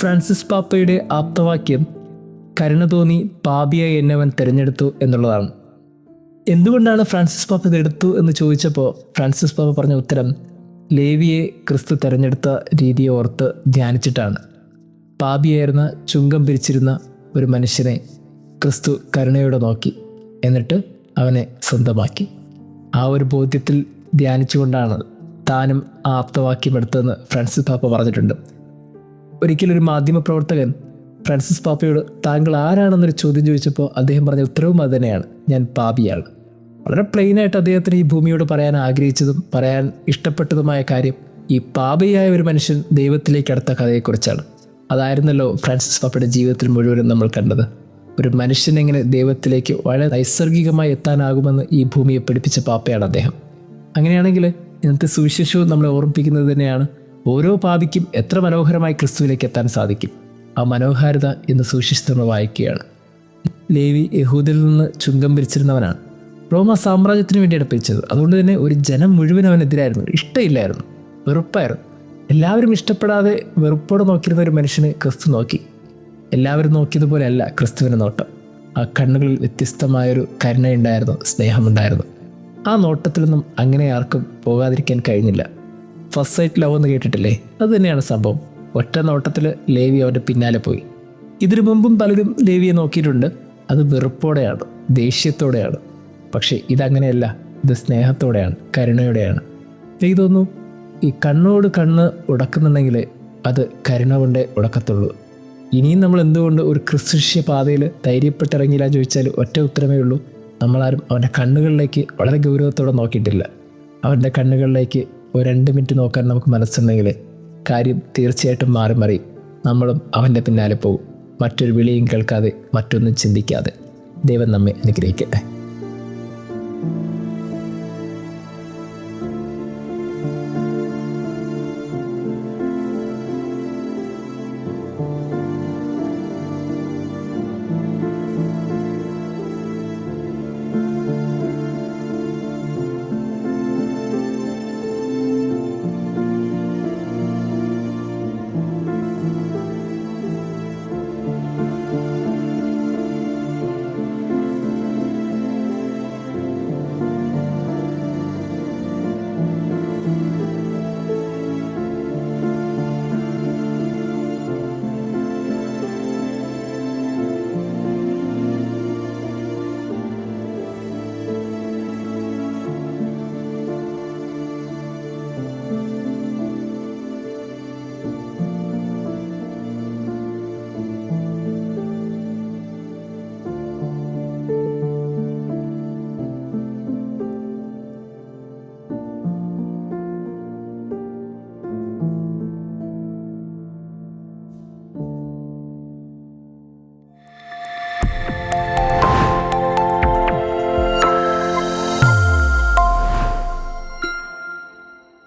Francis പാപ്പയുടെ ആപ്തവാക്യം കരുണ തോന്നി പാപിയായി എന്നെ അവൻ തിരഞ്ഞെടുത്തു എന്നുള്ളതാണ്. എന്തുകൊണ്ടാണ് ഫ്രാൻസിസ് പാപ്പ ഇതെടുത്തു എന്ന് ചോദിച്ചപ്പോൾ ഫ്രാൻസിസ് പാപ്പ പറഞ്ഞ ഉത്തരം ലേവിയെ ക്രിസ്തു തിരഞ്ഞെടുത്ത രീതിയെ ഓർത്ത് ധ്യാനിച്ചിട്ടാണ്. പാപിയായിരുന്ന ചുങ്കം പിരിച്ചിരുന്ന ഒരു മനുഷ്യനെ ക്രിസ്തു കരുണയോടെ നോക്കി, എന്നിട്ട് അവനെ സ്വന്തമാക്കി. ആ ഒരു ബോധ്യത്തിൽ ധ്യാനിച്ചുകൊണ്ടാണ് താനും ആ ആപ്തവാക്യം എടുത്തതെന്ന് ഫ്രാൻസിസ് പാപ്പ പറഞ്ഞിട്ടുണ്ട്. ഒരിക്കലൊരു മാധ്യമപ്രവർത്തകൻ ഫ്രാൻസിസ് പാപ്പയോട് താങ്കൾ ആരാണെന്നൊരു ചോദ്യം ചോദിച്ചപ്പോൾ അദ്ദേഹം പറഞ്ഞ ഉത്തരവും അത് തന്നെയാണ്, ഞാൻ പാപിയാണ്. വളരെ പ്ലെയിനായിട്ട് അദ്ദേഹത്തിന് ഈ ഭൂമിയോട് പറയാൻ ആഗ്രഹിച്ചതും പറയാൻ ഇഷ്ടപ്പെട്ടതുമായ കാര്യം ഈ പാപിയായ ഒരു മനുഷ്യൻ ദൈവത്തിലേക്ക് അടുത്ത കഥയെക്കുറിച്ചാണ്. അതായിരുന്നല്ലോ ഫ്രാൻസിസ് പാപ്പയുടെ ജീവിതത്തിൽ മുഴുവനും നമ്മൾ കണ്ടത്. ഒരു മനുഷ്യൻ എങ്ങനെ ദൈവത്തിലേക്ക് വളരെ നൈസർഗികമായി എത്താനാകുമെന്ന് ഈ ഭൂമിയെ പഠിപ്പിച്ച പാപ്പയാണ് അദ്ദേഹം. അങ്ങനെയാണെങ്കിൽ ഇന്നത്തെ സുവിശേഷവും നമ്മളെ ഓർമ്മിപ്പിക്കുന്നത് തന്നെയാണ് ഓരോ പാപിക്കും എത്ര മനോഹരമായി ക്രിസ്തുവിലേക്ക് എത്താൻ സാധിക്കും. ആ മനോഹാരിത ഇന്ന് സുവിശേഷത്തിൽ നമ്മൾ വായിക്കുകയാണ്. ലേവി യഹൂദിൽ നിന്ന് ചുങ്കം പിരിച്ചിരുന്നവനാണ്. റോമ സാമ്രാജ്യത്തിന് വേണ്ടിയാണ് പിരിച്ചത്. അതുകൊണ്ട് തന്നെ ഒരു ജനം മുഴുവൻ അവനെതിരായിരുന്നു, ഇഷ്ടമില്ലായിരുന്നു, വെറുപ്പായിരുന്നു. എല്ലാവരും ഇഷ്ടപ്പെടാതെ വെറുപ്പോടെ നോക്കിയിരുന്ന ഒരു മനുഷ്യനെ ക്രിസ്തു നോക്കി. എല്ലാവരും നോക്കിയതുപോലെ അല്ല ക്രിസ്തുവിൻ്റെ നോട്ടം. ആ കണ്ണുകളിൽ വ്യത്യസ്തമായൊരു കരുണയുണ്ടായിരുന്നു, സ്നേഹമുണ്ടായിരുന്നു. ആ നോട്ടത്തിലൊന്നും അങ്ങനെ ആർക്കും പോകാതിരിക്കാൻ കഴിഞ്ഞില്ല. ഫസ്റ്റ് സൈറ്റ് ലവ് എന്ന് കേട്ടിട്ടില്ലേ? അത് തന്നെയാണ് സംഭവം. ഒറ്റ നോട്ടത്തിൽ ലേവി അവൻ്റെ പിന്നാലെ പോയി. ഇതിനു മുമ്പും പലരും ലേവിയെ നോക്കിയിട്ടുണ്ട്. അത് വെറുപ്പോടെയാണ്, ദേഷ്യത്തോടെയാണ്. പക്ഷേ ഇതങ്ങനെയല്ല, ഇത് സ്നേഹത്തോടെയാണ്, കരുണയോടെയാണ്. എനിക്ക് തോന്നുന്നു ഈ കണ്ണോട് കണ്ണ് ഉടക്കുന്നുണ്ടെങ്കിൽ അത് കരുണ കൊണ്ടേ ഉടക്കത്തുള്ളൂ. ഇനിയും നമ്മൾ എന്തുകൊണ്ട് ഒരു ക്രിസ്തുശിഷ്യ പാതയിൽ ധൈര്യപ്പെട്ടിറങ്ങിയില്ല ചോദിച്ചാൽ ഒറ്റ ഉത്തരമേ ഉള്ളൂ, നമ്മളാരും അവൻ്റെ കണ്ണുകളിലേക്ക് വളരെ ഗൗരവത്തോടെ നോക്കിയിട്ടില്ല. അവൻ്റെ കണ്ണുകളിലേക്ക് ഒരു 2 മിനിറ്റ് നോക്കാൻ നമുക്ക് മനസ്സുണ്ടെങ്കിൽ കാര്യം തീർച്ചയായിട്ടും മാറി മറിയും. നമ്മളും അവൻ്റെ പിന്നാലെ പോകും, മറ്റൊരു വിളിയും കേൾക്കാതെ, മറ്റൊന്നും ചിന്തിക്കാതെ. ദൈവം നമ്മെ അനുഗ്രഹിക്കട്ടെ.